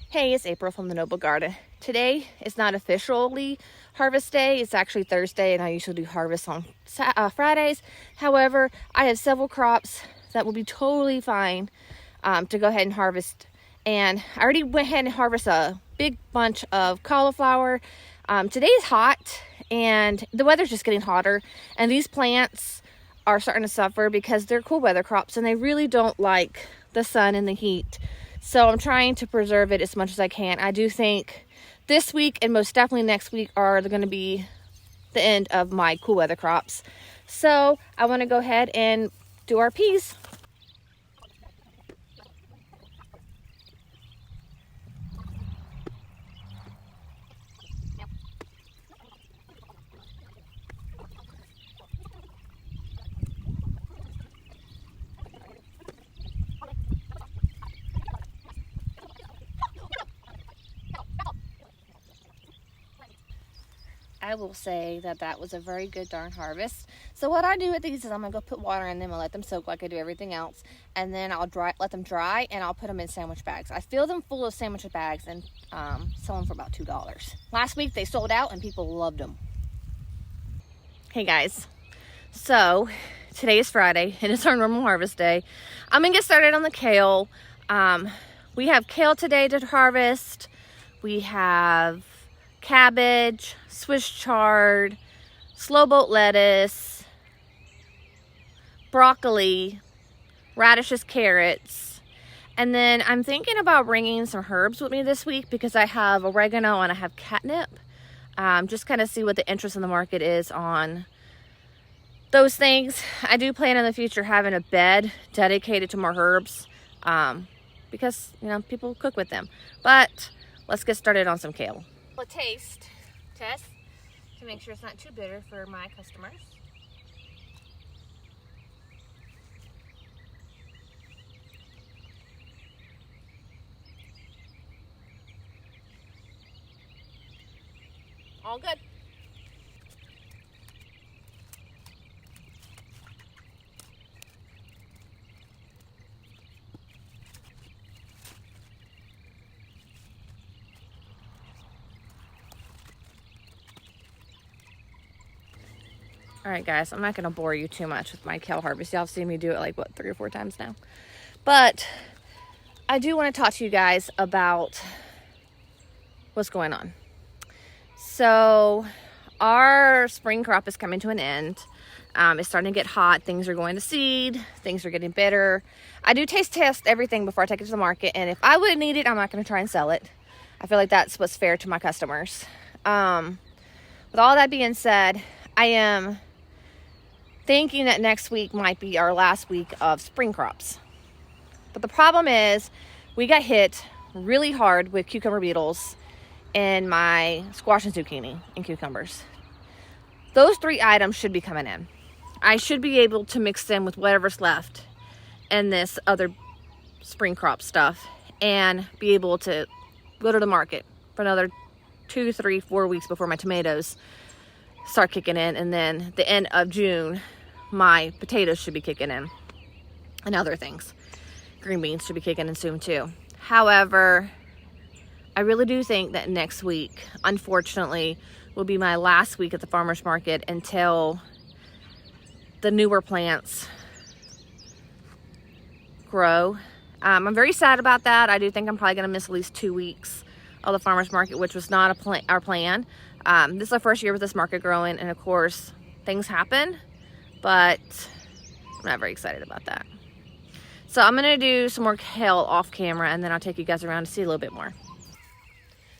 Hey, it's April from the Noble Garden. Today is not officially harvest day. It's actually Thursday, and I usually do harvest on Fridays. However, I have several crops that will be totally fine to go ahead and harvest. And I already went ahead and harvested a big bunch of cauliflower. Today is hot, and the weather's just getting hotter. And these plants are starting to suffer because they're cool weather crops, and they really don't like the sun and the heat. So I'm trying to preserve it as much as I can. I do think this week and most definitely next week are going to be the end of my cool weather crops. So I want to go ahead and do our peas. I will say that was a very good darn harvest. So what I do with these is I'm gonna go put water in them and let them soak like I do everything else, and then I'll let them dry, and I'll put them in sandwich bags. I fill them full of sandwich bags and sell them for about $2. Last week they sold out and people loved them. Hey guys, so today is Friday and it's our normal harvest day. I'm gonna get started on the kale. We have kale today to harvest. We have cabbage, Swiss chard, slow boat lettuce, broccoli, radishes, carrots. And then I'm thinking about bringing some herbs with me this week because I have oregano and I have catnip. Just kind of see what the interest in the market is on those things. I do plan in the future having a bed dedicated to more herbs because, you know, people cook with them. But let's get started on some kale. A taste test to make sure it's not too bitter for my customers. All good. All right, guys, I'm not going to bore you too much with my kale harvest. Y'all have seen me do it like, what, 3 or 4 times now. But I do want to talk to you guys about what's going on. So our spring crop is coming to an end. It's starting to get hot. Things are going to seed. Things are getting bitter. I do taste test everything before I take it to the market. And if I wouldn't need it, I'm not going to try and sell it. I feel like that's what's fair to my customers. With all that being said, I am thinking that next week might be our last week of spring crops. But the problem is we got hit really hard with cucumber beetles in my squash and zucchini and cucumbers. Those 3 items should be coming in. I should be able to mix them with whatever's left in this other spring crop stuff and be able to go to the market for another 2, 3, 4 weeks before my tomatoes start kicking in, and then the end of June my potatoes should be kicking in and other things. Green beans should be kicking in soon too. However, I really do think that next week, unfortunately, will be my last week at the farmer's market until the newer plants grow. I'm very sad about that. I do think I'm probably going to miss at least 2 weeks of the farmer's market, which was not our plan. This is our first year with this market growing, and of course things happen, but I'm not very excited about that. So I'm gonna do some more kale off camera, and then I'll take you guys around to see a little bit more.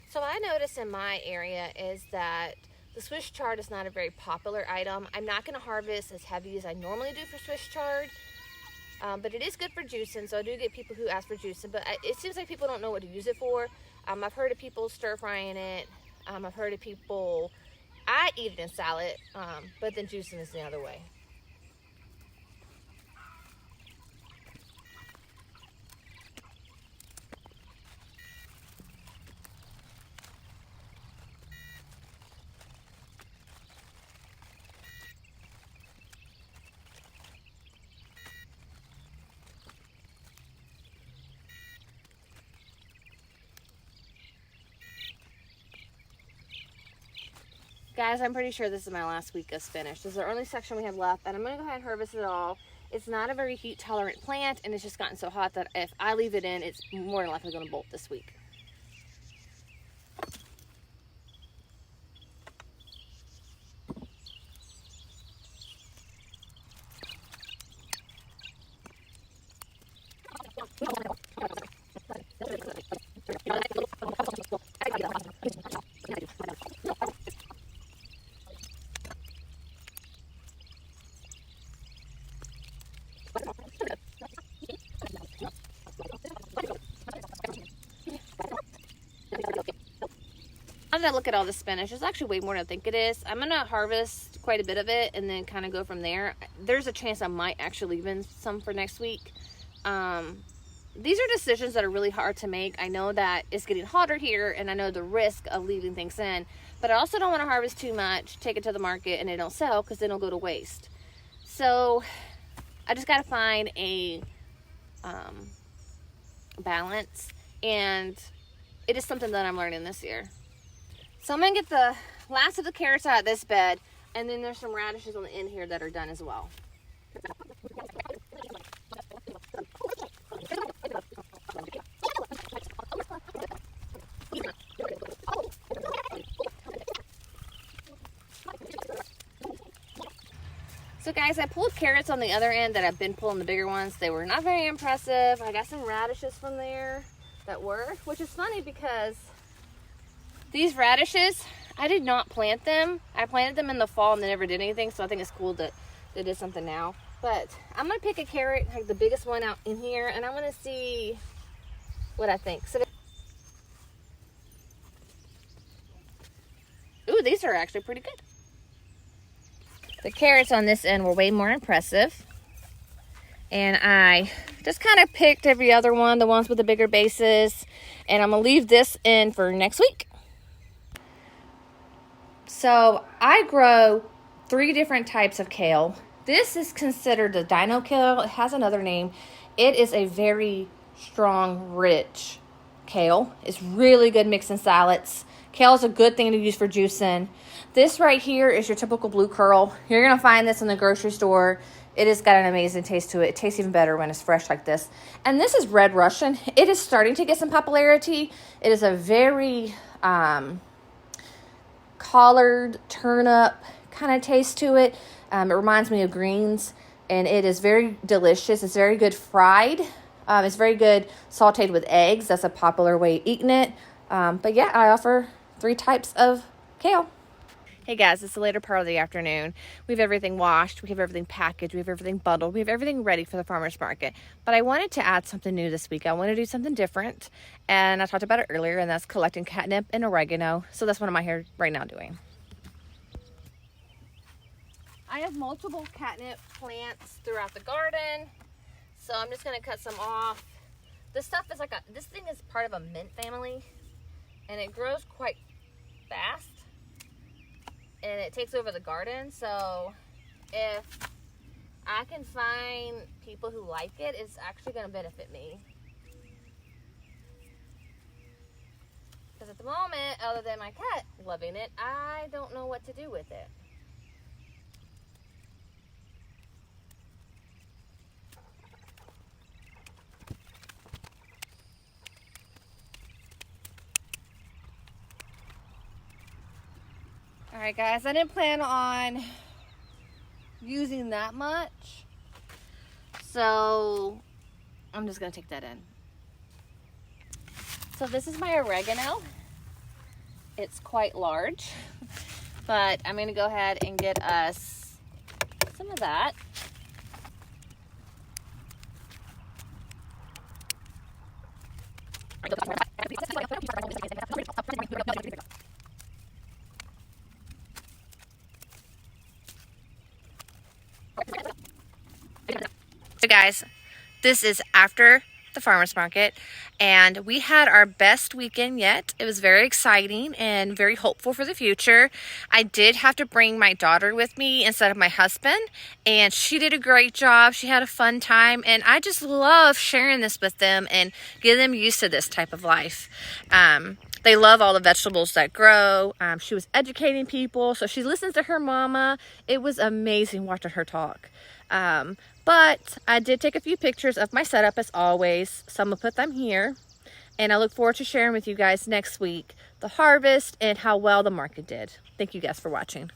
So what I noticed in my area is that the Swiss chard is not a very popular item. I'm not gonna harvest as heavy as I normally do for Swiss chard, but it is good for juicing, so I do get people who ask for juicing, but it seems like people don't know what to use it for. I've heard of people stir frying it. I've heard of people, I eat it in salad, but then juicing is the other way. Guys, I'm pretty sure this is my last week of spinach. This is the only section we have left, and I'm going to go ahead and harvest it all. It's not a very heat tolerant plant, and it's just gotten so hot that if I leave it in, it's more than likely going to bolt this week. Now that I look at all the spinach, it's actually way more than I think it is. I'm gonna harvest quite a bit of it and then kind of go from there. There's a chance I might actually leave in some for next week. These are decisions that are really hard to make. I know that it's getting hotter here, and I know the risk of leaving things in, but I also don't want to harvest too much, take it to the market, and it don't sell, because then it'll go to waste. So I just got to find a balance, and it is something that I'm learning this year. So I'm going to get the last of the carrots out of this bed, and then there's some radishes on the end here that are done as well. So guys, I pulled carrots on the other end that I've been pulling the bigger ones. They were not very impressive. I got some radishes from there that were, which is funny because these radishes, I did not plant them. I planted them in the fall and they never did anything, so I think it's cool that they did something now. But I'm gonna pick a carrot, like the biggest one out in here, and I'm gonna see what I think. So, ooh, these are actually pretty good. The carrots on this end were way more impressive. And I just kind of picked every other one, the ones with the bigger bases. And I'm gonna leave this in for next week. So I grow 3 different types of kale. This is considered the dino kale. It has another name. It is a very strong, rich kale. It's really good mixing salads. Kale is a good thing to use for juicing. This right here is your typical blue curl. You're going to find this in the grocery store. It has got an amazing taste to it. It tastes even better when it's fresh like this. And this is red Russian. It is starting to get some popularity. It is a very collared turnip kind of taste to it. It reminds me of greens, and it is very delicious. It's very good fried. It's very good sauteed with eggs. That's a popular way of eating it. But yeah, I offer 3 types of kale. Hey guys, it's the later part of the afternoon. We have everything washed, we have everything packaged, we have everything bundled, we have everything ready for the farmer's market. But I wanted to add something new this week. I want to do something different, and I talked about it earlier, and that's collecting catnip and oregano. So that's what I'm out here right now doing. I have multiple catnip plants throughout the garden, so I'm just going to cut some off. This stuff is this thing is part of a mint family, and it grows quite fast. And it takes over the garden, so if I can find people who like it, it's actually going to benefit me. Because at the moment, other than my cat loving it, I don't know what to do with it. Alright guys, I didn't plan on using that much, so I'm just going to take that in. So this is my oregano. It's quite large, but I'm going to go ahead and get us some of that. So guys, this is after the farmer's market, and we had our best weekend yet. It was very exciting and very hopeful for the future. I did have to bring my daughter with me instead of my husband, and she did a great job. She had a fun time, and I just love sharing this with them and getting them used to this type of life. They love all the vegetables that grow. She was educating people, so she listens to her mama. It was amazing watching her talk. But I did take a few pictures of my setup as always, so I'm gonna put them here. And I look forward to sharing with you guys next week the harvest and how well the market did. Thank you guys for watching.